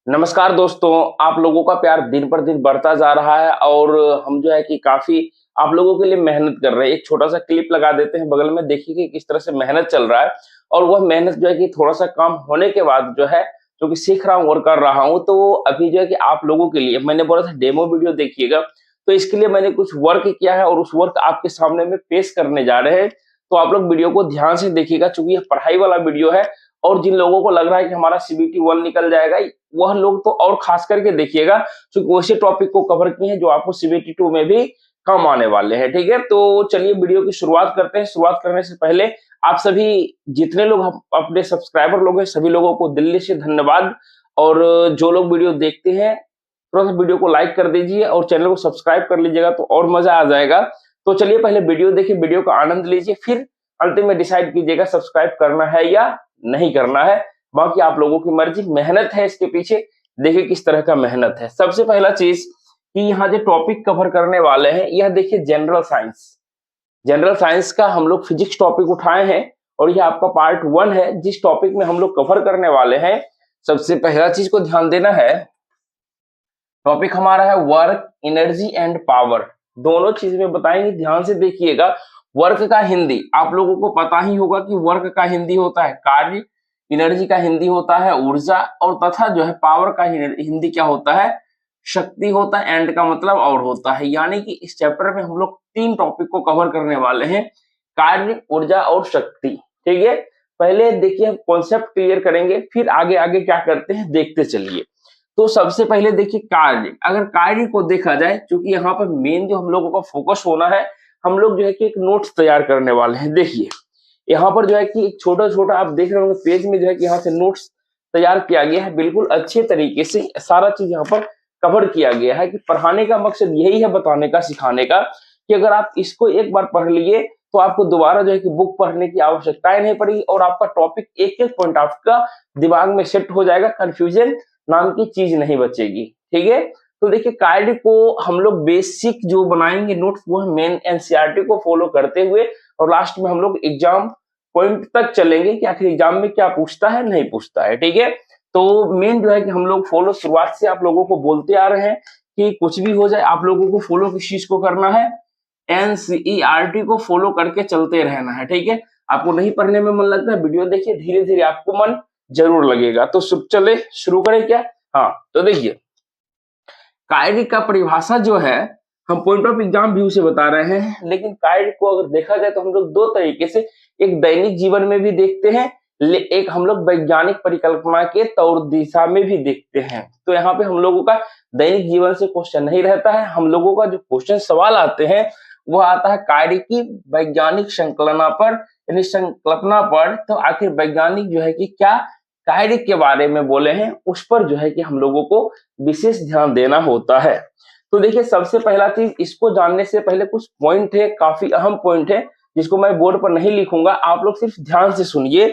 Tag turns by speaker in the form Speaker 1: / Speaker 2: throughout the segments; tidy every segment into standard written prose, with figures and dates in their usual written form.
Speaker 1: नमस्कार दोस्तों, आप लोगों का प्यार दिन पर दिन बढ़ता जा रहा है और हम जो है कि काफ़ी आप लोगों के लिए मेहनत कर रहे हैं। एक छोटा-सा क्लिप लगा देते हैं बगल में, देखिए कि किस तरह से मेहनत चल रहा है और वह मेहनत जो है कि थोड़ा-सा काम होने के बाद जो है, जो कि सीख रहा हूँ और कर रहा हूँ, तो अभी जो है कि आप लोगों के लिए मैंने बोला था डेमो वीडियो देखिएगा, तो इसके लिए मैंने कुछ वर्क किया है और उस वर्क आपके सामने में पेश करने जा रहे हैं। तो आप लोग वीडियो को ध्यान से देखिएगा, चूँकि यह पढ़ाई वाला वीडियो है और जिन लोगों को लग रहा है कि हमारा सीबीटी 1 निकल जाएगा, वह लोग तो और खास करके देखिएगा, क्योंकि वैसे टॉपिक को कवर किए हैं जो आपको सीबीटी 2 में भी काम आने वाले हैं। ठीक है, तो चलिए वीडियो की शुरुआत करते हैं। शुरुआत करने से पहले आप सभी जितने लोग अपने सब्सक्राइबर लोग हैं, सभी लोगों को दिल्ली से धन्यवाद। और जो लोग वीडियो देखते हैं, थोड़ा सा वीडियो को लाइक कर दीजिए और चैनल को सब्सक्राइब कर लीजिएगा, तो और मजा आ जाएगा। तो चलिए पहले वीडियो देखिए, वीडियो का आनंद लीजिए, फिर अंतिम में डिसाइड कीजिएगा सब्सक्राइब करना है या नहीं करना है। बाकी आप लोगों की मर्जी, मेहनत है इसके पीछे, देखिए किस तरह का मेहनत है। सबसे पहला चीज कि यहाँ जो टॉपिक कवर करने वाले हैं, यह देखिए जनरल साइंस। जनरल साइंस का हम लोग फिजिक्स टॉपिक उठाए हैं और यह आपका पार्ट 1 है, जिस टॉपिक में हम लोग कवर करने वाले हैं। सबसे पहला चीज को ध्यान देना है, टॉपिक हमारा है वर्क, एनर्जी एंड पावर। दोनों चीज में बताएंगे, ध्यान से देखिएगा। वर्क का हिंदी आप लोगों को पता ही होगा कि वर्क का हिंदी होता है कार्य, एनर्जी का हिंदी होता है ऊर्जा, और तथा जो है पावर का हिंदी क्या होता है, शक्ति होता है। एंड का मतलब और होता है, यानी कि इस चैप्टर में हम लोग 3 टॉपिक को कवर करने वाले हैं, कार्य, ऊर्जा और शक्ति। ठीक है, पहले देखिए हम कॉन्सेप्ट क्लियर करेंगे, फिर आगे आगे क्या करते हैं देखते चलिए। तो सबसे पहले देखिए कार्य। अगर कार्य को देखा जाए, क्योंकि यहाँ पर मेन जो हम लोगों का फोकस होना है, हम लोग जो है कि एक नोट्स तैयार करने वाले हैं। देखिए यहाँ पर जो है कि एक छोटा छोटा आप देख रहे होंगे पेज में जो है कि यहाँ से नोट्स तैयार किया गया है, बिल्कुल अच्छे तरीके से सारा चीज यहाँ पर कवर किया गया है। कि पढ़ाने का मकसद यही है, बताने का, सिखाने का, कि अगर आप इसको एक बार पढ़ लिए तो आपको दोबारा जो है कि बुक पढ़ने की आवश्यकता नहीं पड़ेगी और आपका टॉपिक एक एक पॉइंट आपका दिमाग में सेट हो जाएगा, कंफ्यूजन नाम की चीज नहीं बचेगी। ठीक है, तो देखिए कार्य को हम लोग बेसिक जो बनाएंगे नोट्स, वो है मेन एनसीईआरटी को फॉलो करते हुए, और लास्ट में हम लोग एग्जाम पॉइंट तक चलेंगे कि आखिर एग्जाम में क्या पूछता है, नहीं पूछता है। ठीक है, तो मेन जो है कि हम लोग फॉलो शुरुआत से आप लोगों को बोलते आ रहे हैं कि कुछ भी हो जाए आप लोगों को फॉलो किस चीज को करना है, एनसीईआरटी को फॉलो करके चलते रहना है। ठीक है, आपको नहीं पढ़ने में मन लगता है, वीडियो देखिए, धीरे धीरे आपको मन जरूर लगेगा। तो चले शुरू करें क्या। हाँ, तो देखिए कार्य का परिभाषा जो है हम पॉइंट ऑफ एग्जाम व्यू से बता रहे हैं, लेकिन कार्य को अगर देखा जाए तो हम लोग दो तरीके से, एक दैनिक जीवन में भी देखते हैं, एक हम लोग वैज्ञानिक परिकल्पना के तौर दिशा में भी देखते हैं। तो यहाँ पे हम लोगों का दैनिक जीवन से क्वेश्चन नहीं रहता है, हम लोगों का जो क्वेश्चन सवाल आते हैं वो आता है कार्य की वैज्ञानिक संकल्पना पर, यानी संकल्पना पर। तो आखिर वैज्ञानिक जो है कि क्या कार्य के बारे में बोले हैं, उस पर जो है कि हम लोगों को विशेष ध्यान देना होता है। तो देखिए सबसे पहला चीज, इसको जानने से पहले कुछ पॉइंट है, काफी अहम पॉइंट है, जिसको मैं बोर्ड पर नहीं लिखूंगा, आप लोग सिर्फ ध्यान से सुनिए।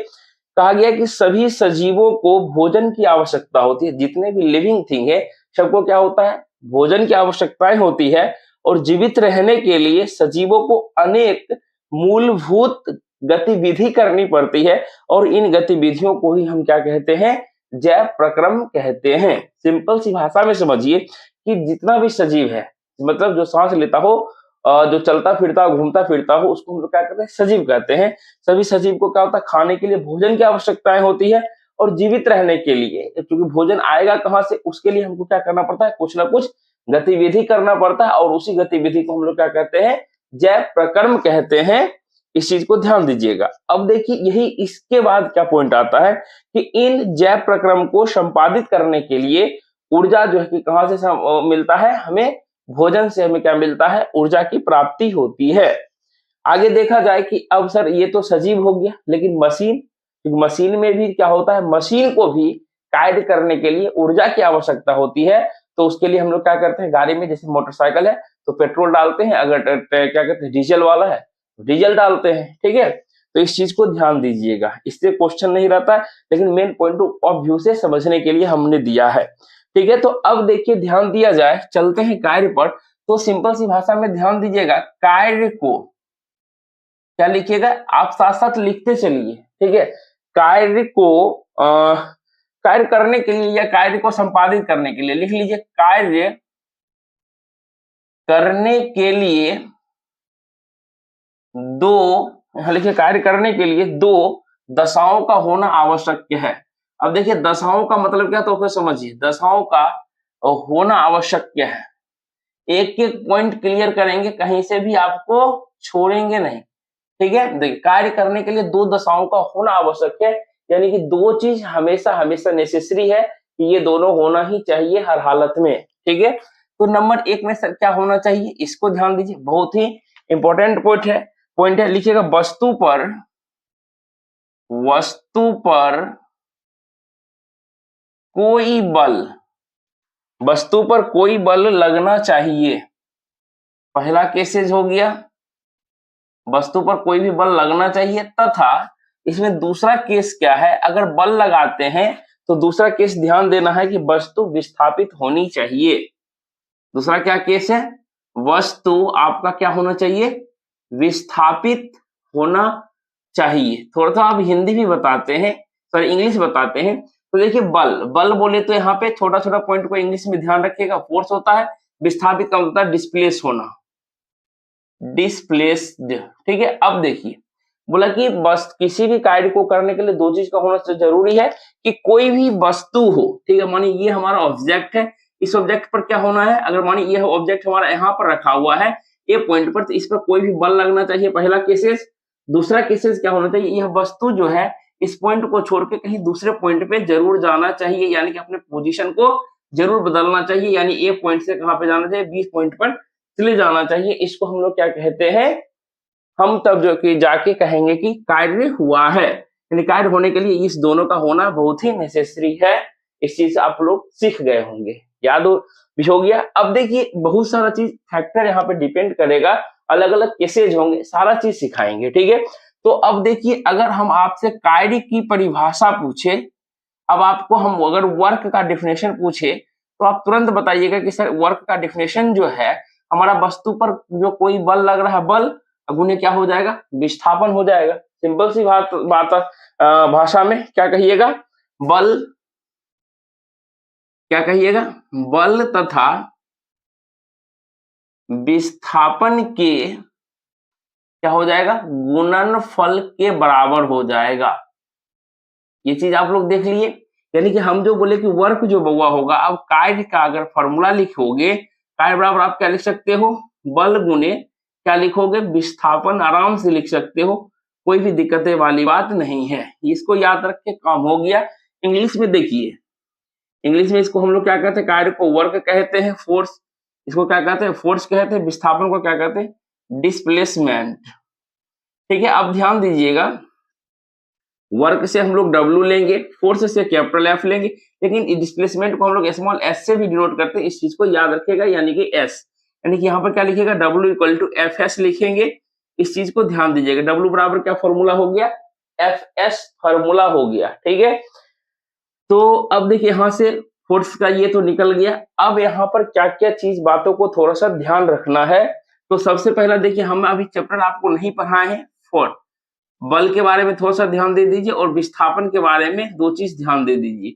Speaker 1: कहा गया कि सभी सजीवों को भोजन की आवश्यकता होती है, जितने भी लिविंग थिंग है सबको क्या होता है, भोजन की आवश्यकताएं होती है। और जीवित रहने के लिए सजीवों को अनेक मूलभूत गतिविधि करनी पड़ती है, और इन गतिविधियों को ही हम क्या कहते हैं, जैव प्रक्रम कहते हैं। सिंपल सी भाषा में समझिए कि जितना भी सजीव है, मतलब जो सांस लेता हो, जो चलता फिरता घूमता फिरता हो, उसको हम लोग क्या कहते हैं, सजीव कहते हैं। सभी सजीव को क्या होता है, खाने के लिए भोजन की आवश्यकताएं होती है, और जीवित रहने के लिए, क्योंकि भोजन आएगा कहाँ से, उसके लिए हमको क्या करना पड़ता है, कुछ ना कुछ गतिविधि करना पड़ता है, और उसी गतिविधि को हम लोग क्या कहते हैं, जैव प्रक्रम कहते हैं। इस चीज को ध्यान दीजिएगा। अब देखिए यही इसके बाद क्या पॉइंट आता है कि इन जैव प्रक्रम को संपादित करने के लिए ऊर्जा जो है कि कहां से मिलता है, हमें भोजन से हमें क्या मिलता है, ऊर्जा की प्राप्ति होती है। आगे देखा जाए कि अब सर ये तो सजीव हो गया, लेकिन मशीन, मशीन में भी क्या होता है, मशीन को भी कार्य करने के लिए ऊर्जा की आवश्यकता होती है। तो उसके लिए हम लोग क्या करते हैं, गाड़ी में जैसे मोटरसाइकिल है तो पेट्रोल डालते हैं, अगर क्या कहते हैं डीजल वाला है डीजल डालते हैं। ठीक है, तो इस चीज को ध्यान दीजिएगा, इससे क्वेश्चन नहीं रहता, लेकिन मेन पॉइंट ऑफ व्यू से समझने के लिए हमने दिया है। ठीक है, तो अब देखिए ध्यान दिया जाए, चलते हैं कार्य पर। तो सिंपल सी भाषा में ध्यान दीजिएगा, कार्य को क्या लिखिएगा, आप साथ साथ लिखते चलिए। ठीक है, कार्य को कार्य करने के लिए या कार्य को संपादित करने के लिए, लिख लीजिए कार्य करने के लिए लिखिए कार्य करने के लिए दो दशाओं का होना आवश्यक है। अब देखिए दशाओं का मतलब क्या, तो फिर समझिए दशाओं का होना आवश्यक है। एक एक पॉइंट क्लियर करेंगे, कहीं से भी आपको छोड़ेंगे नहीं, ठीक है। देखिए कार्य करने के लिए दो दशाओं का होना आवश्यक है, यानी कि दो चीज हमेशा हमेशा नेसेसरी है कि ये दोनों होना ही चाहिए हर हालत में, ठीक है। तो नंबर एक में सर क्या होना चाहिए, इसको ध्यान दीजिए, बहुत ही इंपॉर्टेंट पॉइंट है। लिखिएगा वस्तु पर कोई बल लगना चाहिए। पहला केसेज हो गया, वस्तु पर कोई भी बल लगना चाहिए, तथा इसमें दूसरा केस क्या है, अगर बल लगाते हैं तो दूसरा केस ध्यान देना है कि वस्तु विस्थापित होनी चाहिए। दूसरा क्या केस है, वस्तु आपका क्या होना चाहिए, विस्थापित होना चाहिए। थोड़ा सा आप हिंदी भी बताते हैं, सॉरी इंग्लिश बताते हैं, तो देखिए बल बोले तो यहाँ पे छोटा छोटा पॉइंट को इंग्लिश में ध्यान रखिएगा। फोर्स होता है, विस्थापित का होता है डिस्प्लेस होना, डिस्प्लेस्ड, ठीक है। अब देखिए बोला कि बस किसी भी कार्य को करने के लिए दो चीज का होना जरूरी है, कि कोई भी वस्तु हो, ठीक है। मानिए ये हमारा ऑब्जेक्ट है, इस ऑब्जेक्ट पर क्या होना है, अगर मानिए ये ऑब्जेक्ट हमारा यहाँ पर रखा हुआ है ए पॉइंट पर, तो इस पर कोई भी बल लगना चाहिए, पहला केसेस। दूसरा केसेस क्या होना चाहिए, यह वस्तु जो है इस पॉइंट को छोड़ के कहीं दूसरे पॉइंट पे जरूर जाना चाहिए, यानी कि अपने पोजीशन को जरूर बदलना चाहिए, यानी ए पॉइंट से कहां पे जाना चाहिए, बी पॉइंट पर चले जाना चाहिए। इसको हम लोग क्या कहते हैं, हम तब जो कि जाके कहेंगे कि कार्य हुआ है, यानी कार्य होने के लिए इस दोनों का होना बहुत ही नेसेसरी है। इस चीज से आप लोग सीख गए होंगे, याद हो गया। अब देखिए बहुत सारा चीज फैक्टर यहाँ पे डिपेंड करेगा, अलग अलग केसेज होंगे, सारा चीज सिखाएंगे, ठीक है। तो अब देखिए अगर हम आपसे कार्य की परिभाषा पूछे, अब आपको हम अगर वर्क का डेफिनेशन पूछे तो आप तुरंत बताइएगा कि सर वर्क का डेफिनेशन जो है, हमारा वस्तु पर जो कोई बल लग रहा है, बल अब उन्हें क्या हो जाएगा, विस्थापन हो जाएगा। सिंपल सी बात भाषा में क्या कहिएगा, बल, क्या कहिएगा, बल तथा विस्थापन के क्या हो जाएगा, गुणनफल के बराबर हो जाएगा। ये चीज आप लोग देख लिए, यानी कि हम जो बोले कि वर्क जो बउआ होगा, अब कार्य का अगर फॉर्मूला लिखोगे, कार्य बराबर आप क्या लिख सकते हो, बल गुने क्या लिखोगे, विस्थापन, आराम से लिख सकते हो, कोई भी दिक्कत वाली बात नहीं है। इसको याद रख के काम हो गया। इंग्लिश में देखिए, इंग्लिश में इसको हम लोग क्या कहते हैं, कार्य को वर्क कहते हैं, फोर्स इसको क्या कहते हैं, फोर्स कहते हैं, विस्थापन को क्या कहते हैं, डिस्प्लेसमेंट, ठीक है। अब ध्यान दीजिएगा, वर्क से हम लोग W लेंगे, फोर्स से कैपिटल F लेंगे, लेकिन डिस्प्लेसमेंट को हम लोग स्मॉल s से भी डिनोट करते हैं, इस चीज को याद रखिएगा, यानी कि s, यानी कि यहाँ पर क्या लिखेगा, W इक्वल टू FS लिखेंगे। इस चीज को ध्यान दीजिएगा, W बराबर क्या फॉर्मूला हो गया, FS फॉर्मूला हो गया, ठीक है। तो अब देखिए यहाँ से फोर्स का ये तो निकल गया। अब यहाँ पर क्या क्या चीज बातों को थोड़ा सा ध्यान रखना है। तो सबसे पहला देखिए, हम अभी चैप्टर आपको नहीं पढ़ाए हैं, बल के बारे में थोड़ा सा ध्यान दे दीजिए, और विस्थापन के बारे में दो चीज ध्यान दे दीजिए।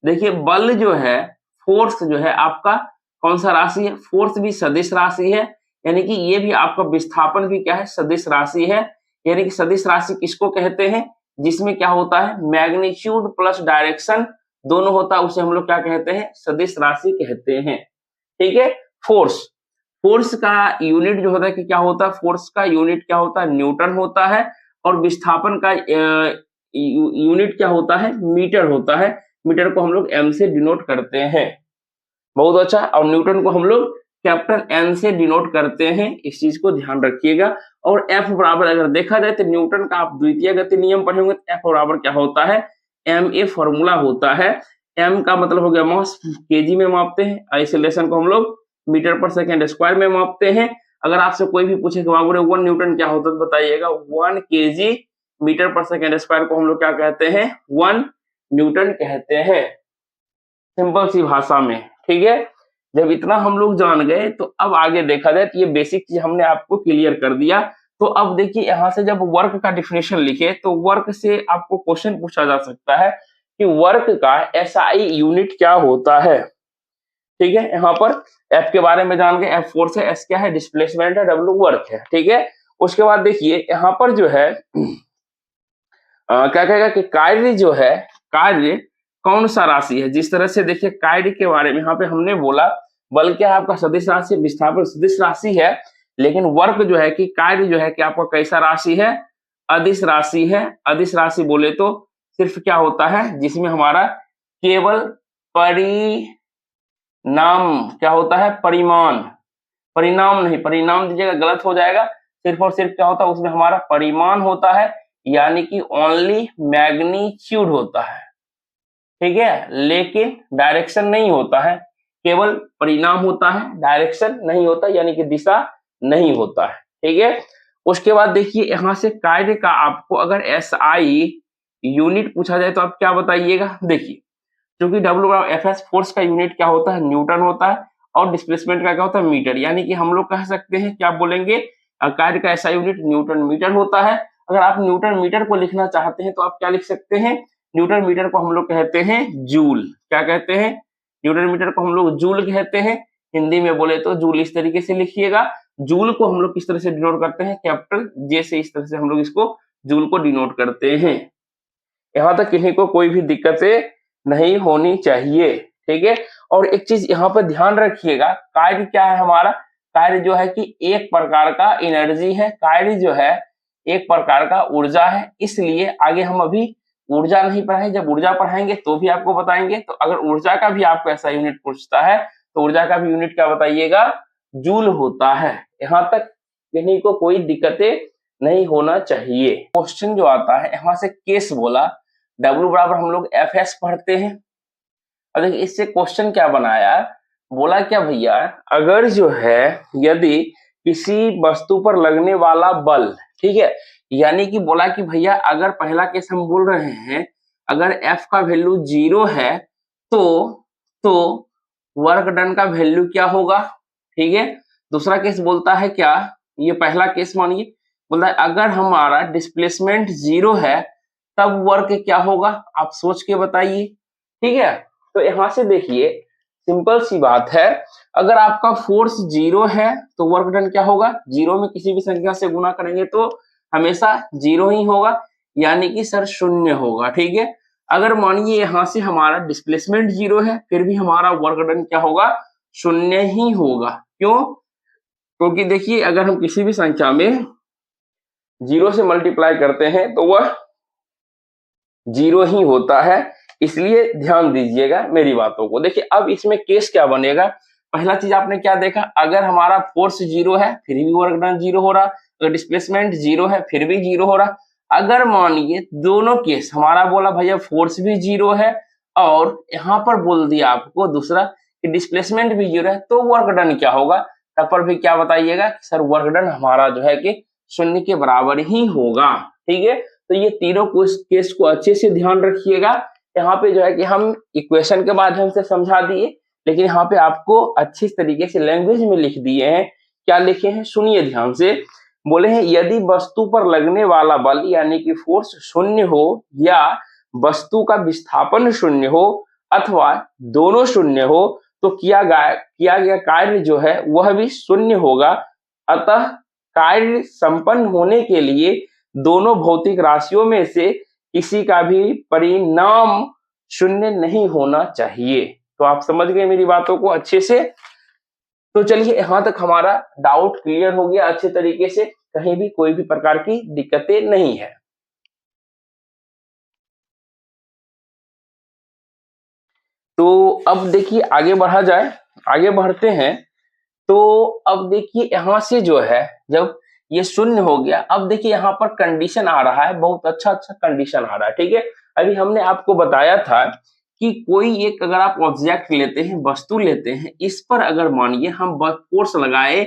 Speaker 1: देखिए बल जो है, फोर्स जो है आपका कौन सा राशि है, फोर्स भी सदिश राशि है, यानी कि ये भी आपका विस्थापन भी क्या है, सदिश राशि है। यानी कि सदिश राशि किसको कहते हैं, जिसमें क्या होता है, मैग्नीट्यूड प्लस डायरेक्शन दोनों होता है, उसे हम लोग क्या कहते हैं, सदिश राशि कहते हैं, ठीक है। फोर्स का यूनिट जो होता है कि क्या होता है, फोर्स का यूनिट क्या होता है, न्यूटन होता है, और विस्थापन का यूनिट क्या होता है, मीटर होता है। मीटर को हम लोग m से डिनोट करते हैं, बहुत अच्छा। और न्यूटन को हम लोग कैपिटल N से डिनोट करते हैं, इस चीज को ध्यान रखिएगा। और F बराबर अगर देखा जाए तो न्यूटन का आप द्वितीय गति नियम पढ़े होंगे, F बराबर क्या होता है, ma फॉर्मूला होता है। m का मतलब हो गया मास, केजी में मापते हैं, आइसोलेशन को हम लोग मीटर पर सेकेंड स्क्वायर में मापते हैं। अगर आपसे कोई भी पूछे कि बाबू 1 न्यूटन क्या होता है, तो बताइएगा 1 केजी मीटर पर सेकेंड स्क्वायर को हम लोग क्या कहते हैं, 1 न्यूटन कहते हैं, सिंपल सी भाषा में, ठीक है। जब इतना हम लोग जान गए तो अब आगे देखा जाए तो ये बेसिक चीज हमने आपको क्लियर कर दिया। तो अब देखिए यहाँ से जब वर्क का डिफिनेशन लिखे तो वर्क से आपको क्वेश्चन पूछा जा सकता है कि वर्क का एसआई यूनिट क्या होता है। ठीक है, यहाँ पर एफ के बारे में जान गए, एफ फोर्स है, एस क्या है डिस्प्लेसमेंट है, डब्ल्यू वर्क है। ठीक है, उसके बाद देखिए यहाँ पर जो है क्या कहेगा कि कार्य जो है, कार्य कौन सा राशि है। जिस तरह से देखिए कार्य के बारे में यहाँ पे हमने बोला बल क्या है आपका सदिश राशि, विस्थापन सदिश राशि है, लेकिन वर्क जो है कि कार्य जो है कि आपका कैसा राशि है, अदिश राशि है। अदिश राशि बोले तो सिर्फ क्या होता है जिसमें हमारा केवल परिणाम क्या होता है, परिमाण, परिणाम नहीं, परिणाम दीजिएगा गलत हो जाएगा, सिर्फ और सिर्फ क्या होता है उसमें हमारा परिमाण होता है, यानी कि ओनली मैग्नीट्यूड होता है। ठीक है, लेकिन डायरेक्शन नहीं होता है, केवल परिणाम होता है, डायरेक्शन नहीं होता, यानी कि दिशा नहीं होता है। ठीक है, उसके बाद देखिए यहां से कार्य का आपको अगर एसआई यूनिट पूछा जाए तो आप क्या बताइएगा। देखिए क्योंकि डब्ल्यू एफ एस फोर्स का यूनिट क्या होता है, न्यूटन होता है, और डिस्प्लेसमेंट का क्या होता है, मीटर, यानी कि हम लोग कह सकते हैं क्या बोलेंगे, कार्य का एसआई यूनिट न्यूटन मीटर होता है। अगर आप न्यूटन मीटर को लिखना चाहते हैं तो आप क्या लिख सकते हैं, न्यूटन मीटर को हम लोग कहते हैं जूल। क्या कहते हैं, न्यूटन मीटर को हम लोग जूल कहते हैं, हिंदी में बोले तो जूल। इस तरीके से लिखिएगा। जूल को हम लोग किस तरह से डिनोट करते हैं, कैपिटल जे से, इस तरह से हम लोग इसको जूल को डिनोट करते हैं। यहाँ तक किसी को कोई भी दिक्कतें नहीं होनी चाहिए। ठीक है, और एक चीज यहाँ पर ध्यान रखिएगा, कार्य क्या है हमारा, कार्य जो है कि एक प्रकार का एनर्जी है, कार्य जो है एक प्रकार का ऊर्जा है। इसलिए आगे हम अभी ऊर्जा नहीं पढ़ाएंगे, जब ऊर्जा पढ़ाएंगे तो भी आपको बताएंगे। तो अगर ऊर्जा का भी आपको ऐसा यूनिट पूछता है तो ऊर्जा का भी यूनिट क्या बताइएगा, जूल होता है। यहाँ तक किसी को कोई दिक्कतें नहीं होना चाहिए। क्वेश्चन जो आता है यहाँ से केस बोला, W बराबर हम लोग एफ एस पढ़ते हैं। और देखिए इससे क्वेश्चन क्या बनाया, बोला क्या भैया, अगर जो है यदि किसी वस्तु पर लगने वाला बल, ठीक है, यानी कि बोला कि भैया अगर पहला केस हम बोल रहे हैं अगर F का वैल्यू 0 है तो वर्क डन का वैल्यू क्या होगा। ठीक है, दूसरा केस बोलता है क्या, ये पहला केस मानिए, बोलता है अगर हमारा डिस्प्लेसमेंट 0 है तब वर्क क्या होगा, आप सोच के बताइए। ठीक है, तो यहां से देखिए सिंपल सी बात है, अगर आपका फोर्स 0 है तो वर्क डन क्या होगा, 0 में किसी भी संख्या से गुना करेंगे तो हमेशा 0 ही होगा, यानी कि सर 0 होगा। ठीक है, अगर मानिए यहां से हमारा डिस्प्लेसमेंट 0 है फिर भी हमारा वर्क डन क्या होगा, 0 ही होगा। क्यों, क्योंकि देखिए अगर हम किसी भी संख्या में 0 से मल्टीप्लाई करते हैं तो वह 0 ही होता है, इसलिए ध्यान दीजिएगा मेरी बातों को। देखिए अब इसमें केस क्या बनेगा, पहला चीज आपने क्या देखा, अगर हमारा फोर्स 0 है फिर भी वर्क डन 0 हो रहा, अगर डिस्प्लेसमेंट 0 है फिर भी 0 हो रहा। अगर मानिए दोनों केस हमारा बोला भैया फोर्स भी 0 है और यहाँ पर बोल दिया आपको दूसरा कि डिस्प्लेसमेंट भी 0 है, तो वर्क डन क्या होगा, तब पर भी क्या बताइएगा, सर वर्क डन हमारा जो है कि 0 के बराबर ही होगा। ठीक है, तो ये तीनों केस को अच्छे से ध्यान रखिएगा। यहाँ पे जो है कि हम इक्वेशन के माध्यम से समझा दिए, लेकिन यहाँ पे आपको अच्छी तरीके से लैंग्वेज में लिख दिए हैं। क्या लिखे हैं, सुनिए ध्यान से। बोले हैं यदि वस्तु पर लगने वाला बल यानी कि फोर्स 0 हो या वस्तु का विस्थापन 0 हो अथवा दोनों 0 हो तो किया गया कार्य जो है वह भी 0 होगा। अतः कार्य संपन्न होने के लिए दोनों भौतिक राशियों में से किसी का भी परिणाम 0 नहीं होना चाहिए। तो आप समझ गए मेरी बातों को अच्छे से। तो चलिए यहां तक हमारा डाउट क्लियर हो गया अच्छे तरीके से, कहीं भी कोई भी प्रकार की दिक्कतें नहीं है। तो अब देखिए आगे बढ़ा जाए, आगे बढ़ते हैं। तो अब देखिए यहां से जो है जब ये 0 हो गया, अब देखिए यहाँ पर कंडीशन आ रहा है, बहुत अच्छा कंडीशन आ रहा है। ठीक है, अभी हमने आपको बताया था कि कोई एक अगर आप ऑब्जेक्ट लेते हैं, वस्तु लेते हैं, इस पर अगर मानिए हम फोर्स लगाए,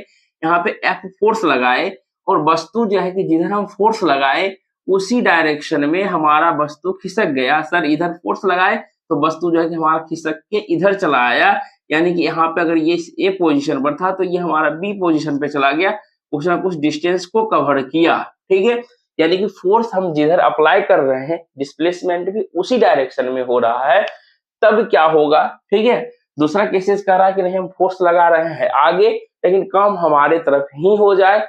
Speaker 1: यहाँ पे एफ फोर्स लगाए और वस्तु जो है कि जिधर हम फोर्स लगाए उसी डायरेक्शन में हमारा वस्तु खिसक गया। सर इधर फोर्स लगाए तो वस्तु जो है कि हमारा खिसक के इधर चला आया, यानी कि यहाँ पे अगर ये ए पोजीशन पर था तो ये हमारा बी पोजीशन पे चला गया, कुछ ना कुछ डिस्टेंस को कवर किया। ठीक है, यानी कि फोर्स हम जिधर अप्लाई कर रहे हैं डिस्प्लेसमेंट भी उसी डायरेक्शन में हो रहा है, तब क्या होगा, ठीक है। दूसरा केसेस कह रहा है कि नहीं हम फोर्स लगा रहे हैं आगे लेकिन काम हमारे तरफ ही हो जाए,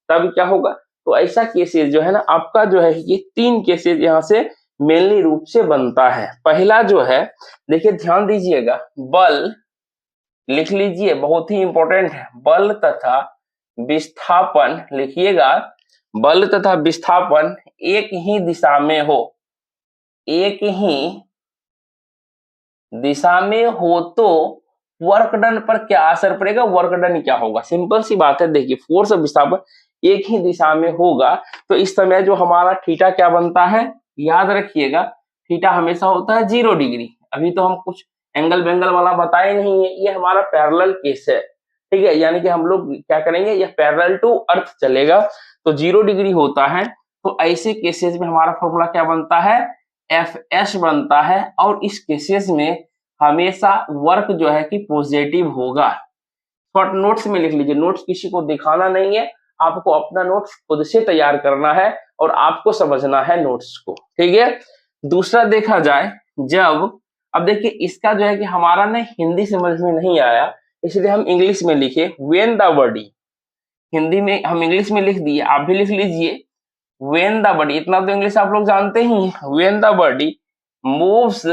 Speaker 1: तब क्या होगा। तो ऐसा केसेस जो है ना आपका जो है ये 3 केसेस यहाँ से मेनली रूप से बनता है। पहला जो है देखिए ध्यान दीजिएगा, बल लिख लीजिए, बहुत ही इंपॉर्टेंट है, बल तथा विस्थापन लिखिएगा, बल तथा विस्थापन एक ही दिशा में हो, एक ही दिशा में हो तो वर्क डन पर क्या असर पड़ेगा, वर्क डन क्या होगा। सिंपल सी बात है, देखिए फोर्स और विस्थापन एक ही दिशा में होगा तो इस समय जो हमारा थीटा क्या बनता है, याद रखिएगा थीटा हमेशा होता है 0 डिग्री। अभी तो हम कुछ एंगल बेंगल वाला बताए नहीं है, ये हमारा पैरेलल केस है, ठीक है। यानी कि हम लोग क्या करेंगे, ये पैरेलल टू अर्थ चलेगा तो 0 डिग्री होता है। तो ऐसे केसेस में हमारा फॉर्मूला क्या बनता है, एफ एस बनता है। और इस केसेस में हमेशा वर्क जो है कि पॉजिटिव होगा। शॉर्ट नोट्स में लिख लीजिए, नोट्स किसी को दिखाना नहीं है, आपको अपना नोट्स खुद से तैयार करना है और आपको समझना है नोट्स को, ठीक है। दूसरा देखा जाए, जब अब देखिए इसका जो है कि हमारा ना हिंदी समझ में नहीं आया इसलिए हम इंग्लिश में लिखे व्हेन द बॉडी, हिंदी में हम इंग्लिश में लिख दिए, आप भी लिख लीजिए व्हेन द बॉडी, इतना तो इंग्लिश आप लोग जानते ही हैं। When the body moves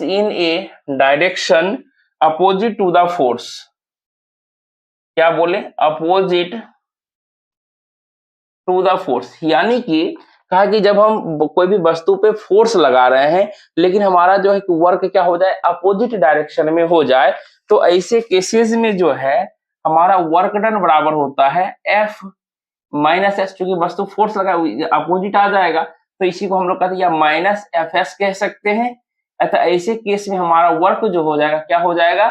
Speaker 1: in a direction opposite to the force, क्या बोले, अपोजिट टू द फोर्स। यानी कि कहा कि जब हम कोई भी वस्तु पे फोर्स लगा रहे हैं लेकिन हमारा जो है कि वर्क क्या हो जाए, अपोजिट डायरेक्शन में हो जाए, तो ऐसे केसेस में जो है हमारा वर्क डन बराबर होता है एफ माइनस एस, चूंकि वस्तु फोर्स लगा अपोजिट आ जाएगा तो इसी को हम लोग कहते हैं या माइनस एफ एस कह सकते हैं। अतः ऐसे केस में हमारा वर्क जो हो जाएगा क्या हो जाएगा,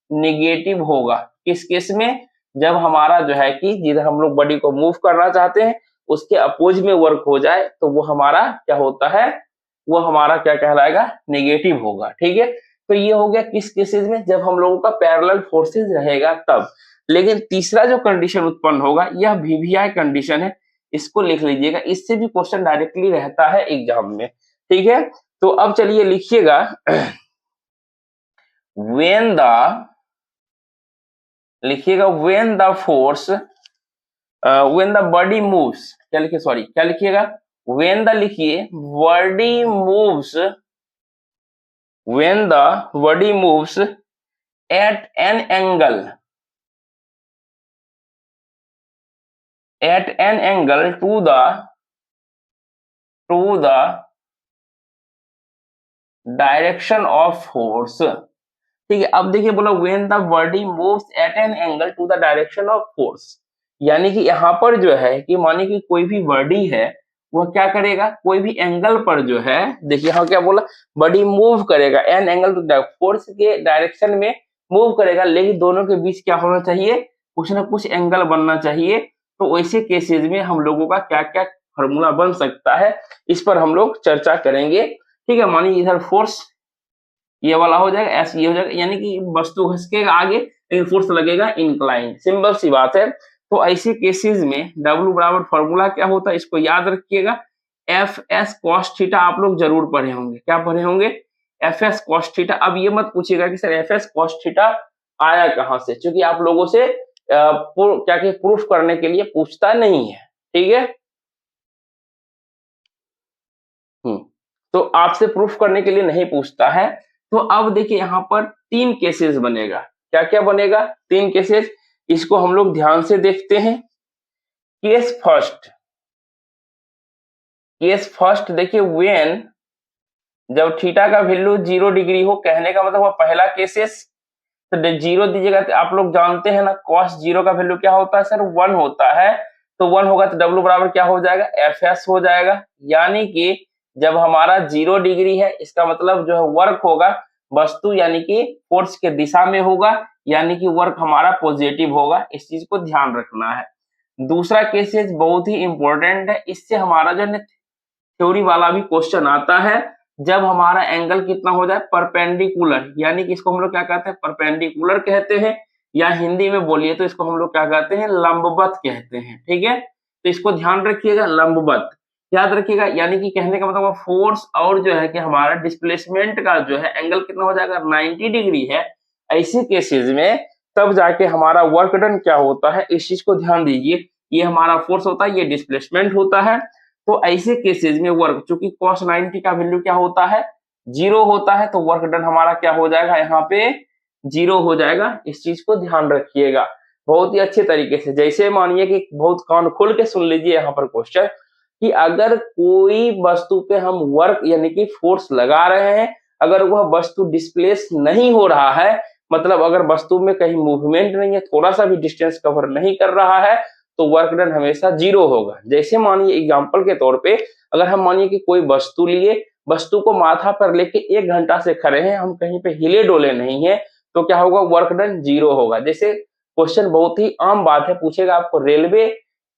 Speaker 1: निगेटिव होगा। किस केस में, जब हमारा जो है कि जिधर हम लोग बॉडी को मूव करना चाहते हैं उसके अपोज में वर्क हो जाए तो वो हमारा क्या होता है, वो हमारा क्या कहलाएगा, नेगेटिव होगा, ठीक है। तो ये हो गया किस केसेस में, जब हम लोगों का पैरेलल फोर्सेस रहेगा तब। लेकिन तीसरा जो कंडीशन उत्पन्न होगा यह वीवीआई कंडीशन है, इसको लिख लीजिएगा, इससे भी क्वेश्चन डायरेक्टली रहता है एग्जाम में, ठीक है। तो अब चलिए लिखिएगा व्हेन द, लिखिएगा when the force, when the body moves, क्या लिखिए, सॉरी क्या लिखिएगा, व्हेन द लिखिए body moves, when the body moves eight an angle, at an angle to the direction of force, ठीक है। अब देखिए बोला when the body moves at an angle to the direction of force, यानी कि यहाँ पर जो है कि मानिए कि कोई भी बॉडी है वह क्या करेगा, कोई भी एंगल पर जो है, देखिए यहाँ क्या बोला, बॉडी मूव करेगा एन एंगल टू फोर्स के डायरेक्शन में मूव करेगा, लेकिन दोनों के बीच क्या होना चाहिए, कुछ ना कुछ एंगल बनना चाहिए। तो वैसे केसेस में हम लोगों का क्या क्या फॉर्मूला बन सकता है इस पर हम लोग चर्चा करेंगे, ठीक है। मानिए इधर फोर्स ये वाला हो जाएगा, ऐसे ये हो जाएगा, यानी कि वस्तु घसकेगा आगे लेकिन फोर्स लगेगा इंक्लाइन, सिंपल सी बात है। तो ऐसे केसेस में W बराबर फॉर्मूला क्या होता है, इसको याद रखिएगा, एफ एस कॉस थीटा, आप लोग जरूर पढ़े होंगे, क्या पढ़े होंगे, एफ एस कॉस थीटा। अब ये मत पूछिएगा कि sir F S cos theta आया कहां से, क्योंकि आप लोगों से क्या कि प्रूफ करने के लिए पूछता नहीं है, ठीक है। तो आपसे प्रूफ करने के लिए नहीं पूछता है। तो अब देखिए यहाँ पर 3 केसेस बनेगा, क्या क्या बनेगा, 3 केसेस, इसको हम लोग ध्यान से देखते हैं। केस फर्स्ट देखिए व्हेन, जब थीटा का वैल्यू 0 डिग्री हो, कहने का मतलब वो पहला केसेस, तो 0 दीजिएगा तो आप लोग जानते हैं ना cos 0 का वैल्यू क्या होता है सर, 1 होता है। तो 1 होगा तो W बराबर क्या हो जाएगा, एफ एस हो जाएगा। यानी कि जब हमारा 0 डिग्री है इसका मतलब जो है वर्क होगा वस्तु यानी कि फोर्स के दिशा में होगा, यानी कि वर्क हमारा पॉजिटिव होगा, इस चीज को ध्यान रखना है। दूसरा केसेस बहुत ही इंपॉर्टेंट है, इससे हमारा जो है थ्योरी वाला भी क्वेश्चन आता है, जब हमारा एंगल कितना हो जाए, परपेंडिकुलर, यानी कि इसको हम लोग क्या कहते हैं, परपेंडिकुलर कहते हैं, या हिंदी में बोलिए तो इसको हम लोग क्या कहते हैं, लंबवत कहते हैं, ठीक है। तो इसको ध्यान रखिएगा, लंबवत याद रखिएगा, यानी कि कहने का मतलब फोर्स और जो है कि हमारा डिस्प्लेसमेंट का जो है एंगल कितना हो जाएगा, 90 डिग्री है। ऐसे केसेस में तब जाके हमारा वर्क डन क्या होता है, इस चीज को ध्यान दीजिए। ये हमारा फोर्स होता है, ये डिस्प्लेसमेंट होता है। तो ऐसे केसेस में वर्क, चूंकि cos 90 का वैल्यू क्या होता है, 0 होता है, तो वर्क डन हमारा क्या हो जाएगा, यहाँ पे 0 हो जाएगा। इस चीज को ध्यान रखिएगा बहुत ही अच्छे तरीके से। जैसे मानिए कि बहुत कान खोल के सुन लीजिए यहाँ पर क्वेश्चन, कि अगर कोई वस्तु पे हम वर्क यानी कि फोर्स लगा रहे हैं, अगर वह वस्तु डिस्प्लेस नहीं हो रहा है, मतलब अगर वस्तु में कहीं मूवमेंट नहीं है, थोड़ा सा भी डिस्टेंस कवर नहीं कर रहा है, तो वर्क डन हमेशा 0 होगा। जैसे मानिए एग्जांपल के तौर पे, अगर हम मानिए कि कोई वस्तु लिए, वस्तु को माथा पर लेके 1 घंटा से खड़े हैं, हम कहीं पे हिले डोले नहीं है, तो क्या होगा, वर्क डन 0 होगा। जैसे क्वेश्चन बहुत ही आम बात है, पूछेगा आपको रेलवे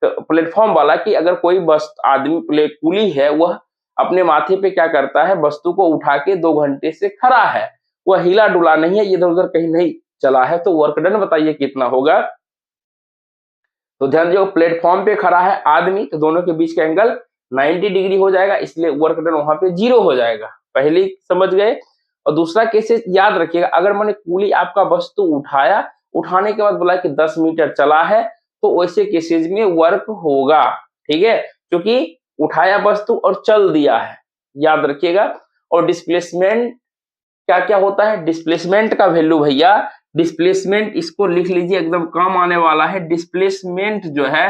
Speaker 1: प्लेटफॉर्म वाला कि अगर कोई आदमी कुली है, वह अपने माथे पे क्या करता है, वस्तु को उठा के 2 घंटे से खड़ा है, वह हिला डुला नहीं है, इधर उधर कहीं नहीं चला है, तो वर्क डन बताइए कितना होगा। तो ध्यान दीजिए, प्लेटफॉर्म पे खड़ा है आदमी, तो दोनों के बीच का एंगल 90 डिग्री हो जाएगा, इसलिए वर्क डन वहां पे 0 हो जाएगा। पहले समझ गए। और दूसरा केसेस याद रखिएगा, अगर मैंने कुली आपका वस्तु उठाया, उठाने के बाद बोला कि 10 मीटर चला है, तो वैसे केसेस में वर्क होगा। ठीक है, क्योंकि उठाया वस्तु और चल दिया है, याद रखिएगा। और डिस्प्लेसमेंट क्या क्या होता है, डिस्प्लेसमेंट का वैल्यू भैया, डिस्प्लेसमेंट इसको लिख लीजिए, एकदम काम आने वाला है। डिस्प्लेसमेंट जो है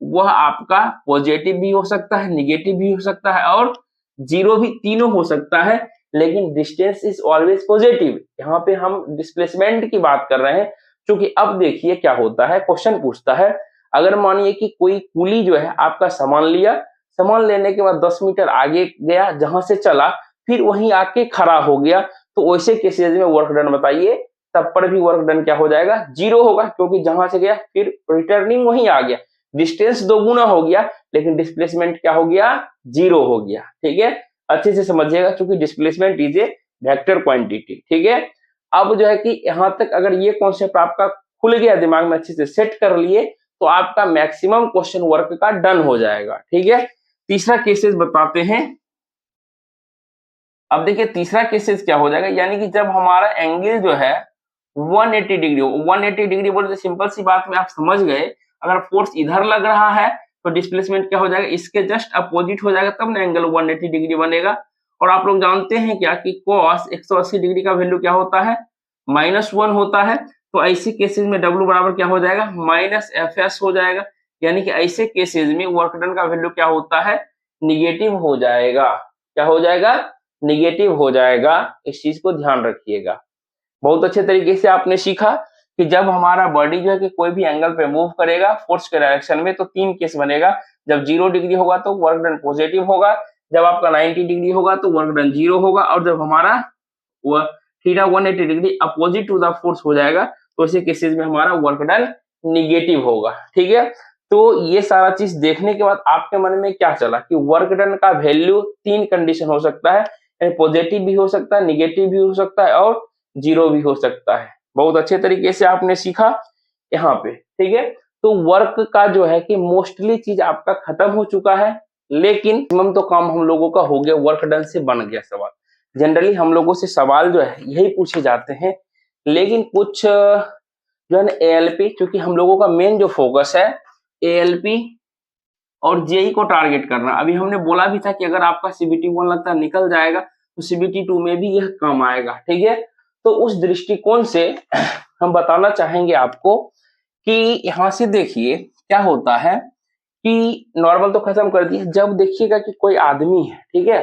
Speaker 1: वह आपका पॉजिटिव भी हो सकता है, निगेटिव भी हो सकता है और 0 भी, तीनों हो सकता है, लेकिन डिस्टेंस इज ऑलवेज पॉजिटिव। यहाँ पे हम डिस्प्लेसमेंट की बात कर रहे हैं। क्योंकि अब देखिए क्या होता है, क्वेश्चन पूछता है, अगर मानिए कि कोई कुली जो है आपका सामान लिया, सामान लेने के बाद 10 मीटर आगे गया, जहां से चला, फिर वहीं आके खड़ा हो गया, तो वैसे केसेस में वर्क डन बताइए, तब पर भी वर्क डन क्या हो जाएगा, 0 होगा, क्योंकि जहां से गया फिर रिटर्निंग वहीं आ गया, डिस्टेंस दोगुना हो गया, लेकिन डिस्प्लेसमेंट क्या हो गया, 0 हो गया। ठीक है, अच्छे से समझिएगा, क्योंकि displacement is a vector quantity. ठीक है, अब जो है कि यहां तक अगर ये कॉन्सेप्ट आपका खुल गया, दिमाग में अच्छे से सेट कर लिए, तो आपका मैक्सिमम क्वेश्चन वर्क का डन हो जाएगा। ठीक है, तीसरा केसेस बताते हैं। अब देखिए तीसरा केसेस क्या हो जाएगा, यानी कि जब हमारा एंगल जो है 180 डिग्री हो, 180 डिग्री बोले तो सिंपल सी बात में आप समझ गए, अगर फोर्स इधर लग रहा है तो डिस्प्लेसमेंट क्या हो जाएगा, इसके जस्ट अपोजिट हो जाएगा, तब ना एंगल 180 डिग्री बनेगा। और आप लोग जानते हैं क्या कि cos 180 डिग्री का वैल्यू क्या होता है, -1 होता है। तो ऐसे केसेस में W बराबर क्या हो जाएगा, -FS हो जाएगा। यानी कि ऐसे केसेस में वर्क डन का वैल्यू क्या होता है, निगेटिव हो जाएगा। क्या हो जाएगा, निगेटिव हो जाएगा। इस चीज को ध्यान रखिएगा। बहुत अच्छे तरीके से आपने सीखा कि जब हमारा बॉडी जो है कि कोई भी एंगल पे मूव करेगा फोर्स के डायरेक्शन में, तो 3 केस बनेगा। जब 0 डिग्री होगा तो वर्क डन पॉजिटिव होगा, जब आपका 90 डिग्री होगा तो वर्क डन 0 होगा, और जब हमारा theta 180 degree opposite to the force हो जाएगा, तो ऐसे केसेस में हमारा वर्क डन निगेटिव होगा। ठीक है, तो ये सारा चीज देखने के बाद आपके मन में क्या चला कि वर्क डन का वैल्यू 3 कंडीशन हो सकता है, पॉजिटिव भी हो सकता है, निगेटिव भी हो सकता है और 0 भी हो सकता है। बहुत अच्छे तरीके से आपने सीखा यहाँ पे। ठीक है, तो वर्क का जो है कि मोस्टली चीज आपका खत्म हो चुका है, लेकिन मैक्सिमम तो काम हम लोगों का हो गया, वर्क डन से बन गया सवाल। जनरली हम लोगों से सवाल जो है यही पूछे जाते हैं, लेकिन कुछ जो है ना एएलपी, क्योंकि हम लोगों का मेन जो फोकस है एएलपी और जेई को टारगेट करना। अभी हमने बोला भी था कि अगर आपका सीबीटी 1 लगता है निकल जाएगा, तो सीबीटी 2 में भी यह काम आएगा। ठीक है, तो उस दृष्टिकोण से हम बताना चाहेंगे आपको कि यहाँ से देखिए क्या होता है कि नॉर्मल तो खत्म कर दिए, जब देखिएगा कि कोई आदमी है, ठीक है,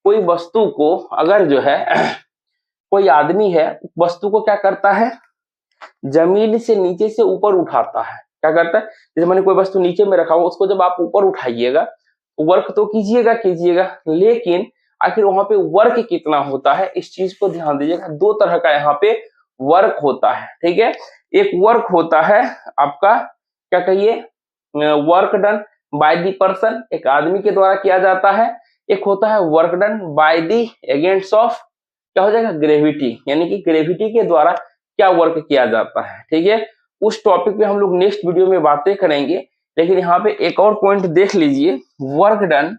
Speaker 1: कोई वस्तु को अगर जो है कोई आदमी है, वस्तु को क्या करता है, जमीन से नीचे से ऊपर उठाता है। क्या करता है, जैसे मैंने कोई वस्तु नीचे में रखा हो, उसको जब आप ऊपर उठाइएगा, वर्क तो कीजिएगा, लेकिन आखिर वहां पे वर्क कितना होता है, इस चीज को ध्यान दीजिएगा। 2 तरह का यहाँ पे वर्क होता है। ठीक है, एक वर्क होता है आपका, क्या कहिए, work done by the person, एक आदमी के द्वारा किया जाता है। एक होता है work done by the against of, क्या हो जाएगा, ग्रेविटी, यानी कि ग्रेविटी के द्वारा क्या वर्क किया जाता है। ठीक है, उस टॉपिक पे हम लोग नेक्स्ट वीडियो में बातें करेंगे लेकिन यहाँ पे एक और पॉइंट देख लीजिए, वर्क डन,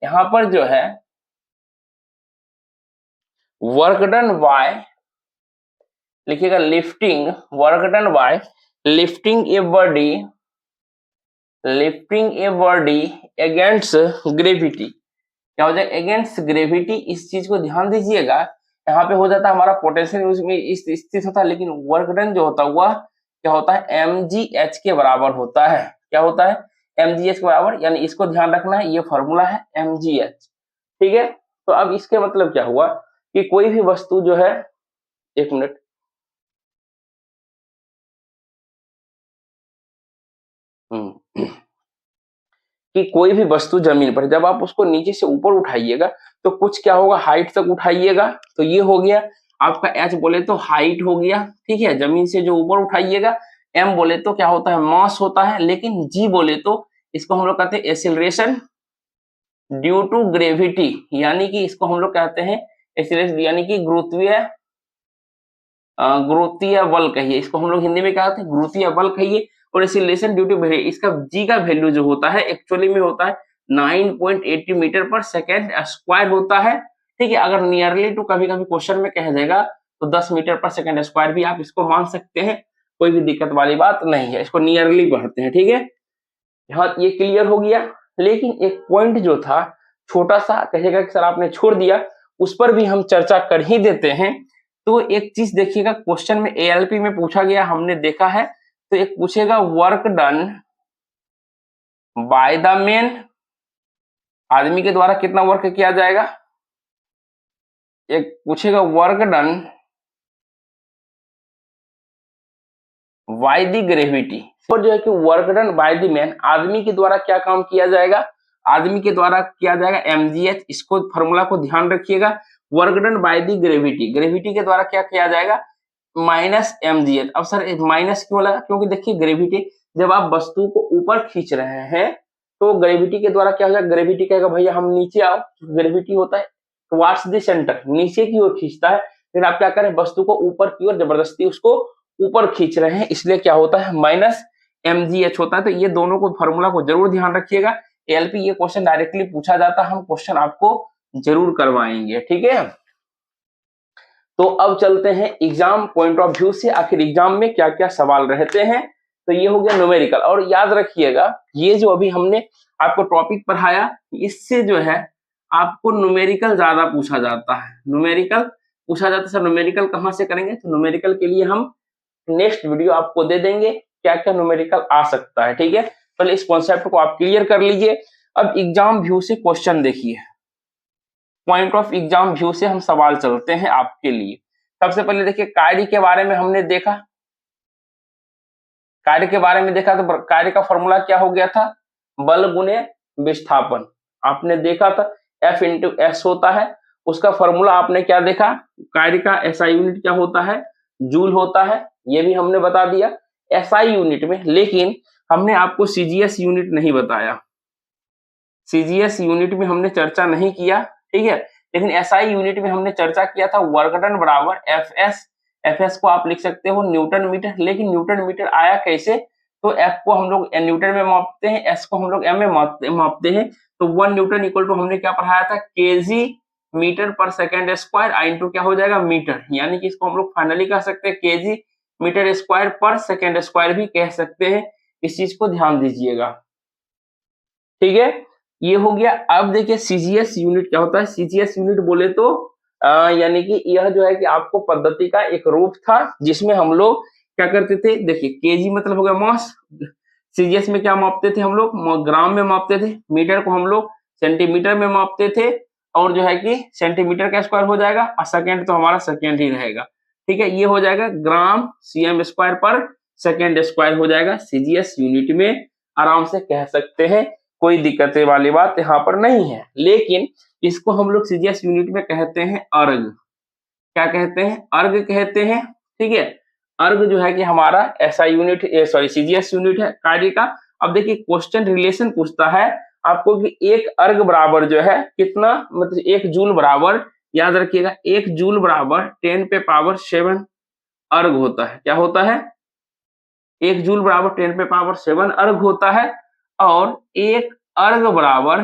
Speaker 1: यहाँ पर जो है वर्क डन बाय, लिखिएगा lifting, work done by lifting a body, lifting a body against gravity. क्या हो जाएगा? Against gravity. इस चीज को ध्यान दीजिएगा, यहाँ पे हो जाता है हमारा पोटेंशियल उसमें इस स्थित होता है, लेकिन वर्क डन जो होता है वह क्या होता है? mgh के बराबर होता है। क्या होता है? mgh के बराबर, यानी इसको ध्यान रखना है, ये फॉर्मूला है mgh। ठीक है, तो अब इसके मतलब क्या हुआ कि कोई भी वस्तु जो है, एक मिनट, कि कोई भी वस्तु जमीन पर जब आप उसको नीचे से ऊपर उठाइएगा तो कुछ क्या होगा? हाइट तक उठाइएगा, तो ये हो गया आपका h बोले तो हाइट हो गया। ठीक है, जमीन से जो ऊपर उठाइएगा, m बोले तो क्या होता है? मास होता है, लेकिन g बोले तो इसको हम लोग कहते हैं एक्सीलरेशन ड्यू टू ग्रेविटी, यानी कि इसको हम लोग कहते हैं एक्सीलरेशन, यानी कि गुरुत्वीय बल कहिए, इसको हम लोग हिंदी में क्या कहते हैं? गुरुत्वीय बल कहिए। और एक्सीलरेशन ड्यू टू, इसका जी का वैल्यू जो होता है एक्चुअली में होता है 9.80 मीटर पर सेकेंड स्क्वायर होता है। ठीक है, अगर नियरली टू कभी कभी क्वेश्चन में कह देगा तो 10 मीटर पर सेकेंड स्क्वायर भी आप इसको मान सकते हैं, कोई भी दिक्कत वाली बात नहीं है, इसको नियरली पढ़ते हैं। ठीक है, यहाँ ये क्लियर हो गया। लेकिन एक पॉइंट जो था छोटा सा, कहेगा कि सर आपने छोड़ दिया, उस पर भी हम चर्चा कर ही देते हैं। तो एक चीज देखिएगा, क्वेश्चन में एएलपी में पूछा गया, हमने देखा है, तो एक पूछेगा work done by the man, आदमी के द्वारा कितना वर्क किया जाएगा। एक पूछेगा work done by the gravity, और जो है कि work done by the man, आदमी के द्वारा क्या काम किया जाएगा? आदमी के द्वारा किया जाएगा mgh, इसको फॉर्मूला को ध्यान रखिएगा। Work done by the gravity, gravity के द्वारा क्या किया जाएगा? Minus mgh। अब सर माइनस क्यों लगा? क्योंकि देखिए ग्रेविटी, जब आप वस्तु को ऊपर खींच रहे हैं तो ग्रेविटी के द्वारा क्या हो जाएगा? ग्रेविटी कहेगा भैया हम नीचे आओ, ग्रेविटी होता है टुवर्ड्स द सेंटर, नीचे की ओर खींचता है, फिर आप क्या करें? वस्तु को ऊपर की ओर जबरदस्ती उसको ऊपर खींच रहे हैं, इसलिए क्या होता है? माइनस mgh होता है। तो ये दोनों को फॉर्मूला को जरूर ध्यान रखिएगा। एलपी ये क्वेश्चन डायरेक्टली पूछा जाता है, हम क्वेश्चन आपको जरूर करवाएंगे। ठीक है, तो अब चलते हैं एग्जाम पॉइंट ऑफ व्यू से, आखिर एग्जाम में क्या क्या सवाल रहते हैं। तो ये हो गया न्यूमेरिकल, और याद रखिएगा ये जो अभी हमने आपको टॉपिक पढ़ाया, इससे जो है आपको न्यूमेरिकल ज्यादा पूछा जाता है। न्यूमेरिकल पूछा जाता है। सर न्यूमेरिकल कहाँ से करेंगे? तो न्यूमेरिकल के लिए हम नेक्स्ट वीडियो आपको दे देंगे, क्या क्या न्यूमेरिकल आ सकता है। ठीक है, पहले इस कॉन्सेप्ट को आप क्लियर कर लीजिए। अब एग्जाम व्यू से क्वेश्चन देखिए, पॉइंट ऑफ एग्जाम व्यू से हम सवाल चलते हैं आपके लिए। सबसे पहले देखिए कार्य के बारे में हमने देखा, कार्य के बारे में देखा तो कार्य का फॉर्मूला क्या हो गया था? बल गुने विस्थापन। आपने देखा था F इंटू एस होता है, उसका फॉर्मूला आपने क्या देखा? कार्य का एसआई यूनिट क्या होता है? जूल होता है, ये भी हमने बता दिया एसआई यूनिट में। लेकिन हमने आपको सीजीएस यूनिट नहीं बताया, सीजीएस यूनिट में हमने चर्चा नहीं किया। ठीक है, लेकिन एसआई यूनिट में हमने चर्चा किया था वर्क डन बराबर एफएस, एफएस को आप लिख सकते हो न्यूटन मीटर। लेकिन न्यूटन मीटर आया कैसे? तो एफ को हम लोग न्यूटन में मापते हैं, एस को हम लोग एम में मापते हैं। तो 1 न्यूटन इक्वल टू हमने क्या पढ़ाया था? केजी मीटर पर सेकेंड स्क्वायर, आई इंटू क्या हो जाएगा? मीटर, यानी कि इसको हम लोग फाइनली कह सकते हैं केजी मीटर स्क्वायर पर सेकेंड स्क्वायर भी कह सकते हैं। इस चीज को ध्यान दीजिएगा। ठीक है, ये हो गया। अब देखिए सीजीएस यूनिट क्या होता है? सीजीएस यूनिट बोले तो यानी कि यह जो है कि आपको पद्धति का एक रूप था जिसमें हम लोग क्या करते थे? देखिए केजी मतलब हो गया मास, सीजीएस में क्या मापते थे हम लोग? ग्राम में मापते थे, मीटर को हम लोग सेंटीमीटर में मापते थे, और जो है कि सेंटीमीटर का स्क्वायर हो जाएगा और सेकेंड तो हमारा सेकेंड ही रहेगा। ठीक है, ये हो जाएगा ग्राम सीएम स्क्वायर पर सेकेंड स्क्वायर हो जाएगा। सीजीएस यूनिट में आराम से कह सकते हैं, कोई दिक्कत वाली बात यहाँ पर नहीं है। लेकिन इसको हम लोग सीजीएस यूनिट में कहते हैं अर्ग। क्या कहते हैं? अर्ग कहते हैं। ठीक है, अर्ग जो है कि हमारा ऐसा यूनिट, सॉरी सीजीएस यूनिट है कार्य का। अब देखिए क्वेश्चन रिलेशन पूछता है आपको कि एक अर्ग बराबर जो है कितना, मतलब 1 जूल बराबर, याद रखिएगा 1 जूल बराबर 10 पे पावर 7 अर्ग होता है। क्या होता है? 1 जूल बराबर 10 पे पावर 7 अर्ग होता है। और एक अर्ग बराबर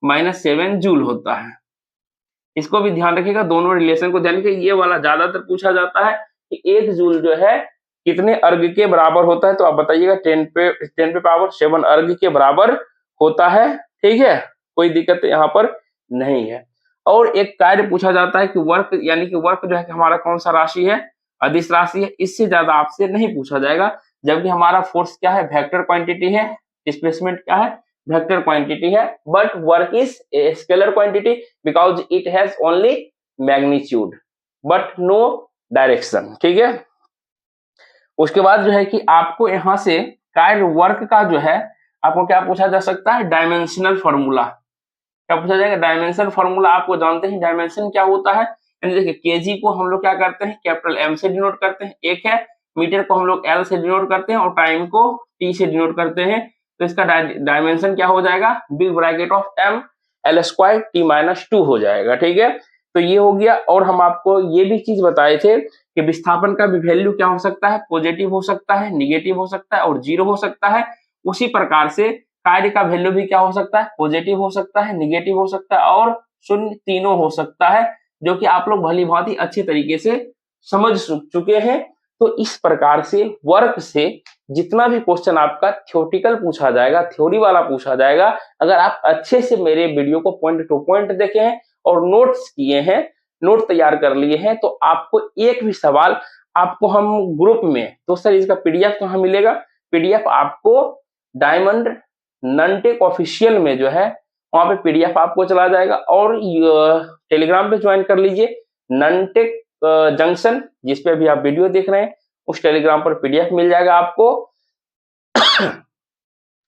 Speaker 1: 10⁻⁻7 जूल होता है। इसको भी ध्यान रखिएगा, दोनों रिलेशन को ध्यान रखिए। ये वाला ज्यादातर पूछा जाता है कि 1 जूल जो है कितने अर्ग के बराबर होता है, तो आप बताइएगा 10⁻7 अर्ग के बराबर होता है। ठीक है, कोई दिक्कत यहाँ पर नहीं है। और एक कार्य पूछा जाता है कि वर्क, यानी कि वर्क जो है कि हमारा कौन सा राशि है, अदिश राशि है। इससे ज्यादा आपसे नहीं पूछा जाएगा, जबकि हमारा फोर्स क्या है, वेक्टर क्वांटिटी है, डिस्प्लेसमेंट क्या है, वेक्टर क्वांटिटी है, but work is a scalar quantity because it has only magnitude but no direction. ठीक है, उसके बाद जो है कि आपको यहाँ से कार्य वर्क का जो है आपको क्या पूछा जा सकता है, डायमेंशनल फॉर्मूला। क्या पूछा जाएगा, डायमेंशन फॉर्मूला। आपको जानते हैं डायमेंशन क्या होता है, यानी देखिए केजी को हम लोग क्या करते हैं, कैपिटल एम से डिनोट करते हैं, एक है। मीटर को हम लोग एल से डिनोट करते हैं और टाइम को टी से डिनोट करते हैं। तो इसका डायमेंशन क्या हो जाएगा, big bracket of M L square T minus 2 हो जाएगा। ठीक है, तो ये हो गया। और हम आपको ये भी चीज बताए थे कि विस्थापन का भी वैल्यू क्या हो सकता है, पॉजिटिव हो सकता है, निगेटिव हो सकता है और जीरो हो सकता है। उसी प्रकार से कार्य का वैल्यू भी क्या हो सकता है, पॉजिटिव हो सकता है, निगेटिव हो सकता है और शून्य, तीनों हो सकता है, जो कि आप लोग भली भांति अच्छे तरीके से समझ चुके हैं। तो इस प्रकार से वर्क से जितना भी क्वेश्चन आपका थ्योरेटिकल पूछा जाएगा, थ्योरी वाला पूछा जाएगा, अगर आप अच्छे से मेरे वीडियो को पॉइंट टू पॉइंट देखे हैं और नोट्स किए हैं, नोट तैयार कर लिए हैं, तो आपको एक भी सवाल आपको हम ग्रुप में, तो सर इसका पीडीएफ कहाँ मिलेगा, पीडीएफ आपको डायमंड ननटेक ऑफिशियल में जो है वहां पे पीडीएफ आपको चला जाएगा। और टेलीग्राम पे ज्वाइन कर लीजिए, ननटेक जंक्शन, जिसपे अभी आप वीडियो देख रहे हैं, उस टेलीग्राम पर पीडीएफ मिल जाएगा आपको।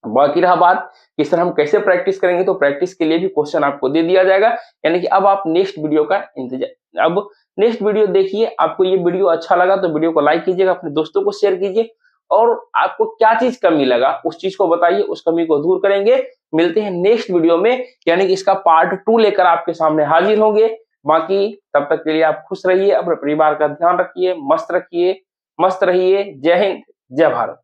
Speaker 1: बाकी रहा बात कि सर हम कैसे प्रैक्टिस करेंगे, तो प्रैक्टिस के लिए भी क्वेश्चन आपको दे दिया जाएगा, यानी कि अब आप नेक्स्ट वीडियो का इंतजार, अब नेक्स्ट वीडियो देखिए। आपको ये वीडियो अच्छा लगा तो वीडियो को लाइक कीजिएगा, अपने दोस्तों को शेयर कीजिए, और आपको क्या चीज कमी लगा उस चीज को बताइए, उस कमी को दूर करेंगे। मिलते हैं नेक्स्ट वीडियो में, यानी कि इसका पार्ट 2 लेकर आपके सामने हाजिर होंगे। बाकी तब तक के लिए आप खुश रहिए, अपने परिवार का ध्यान रखिए, मस्त रहिए। जय हिंद, जय भारत।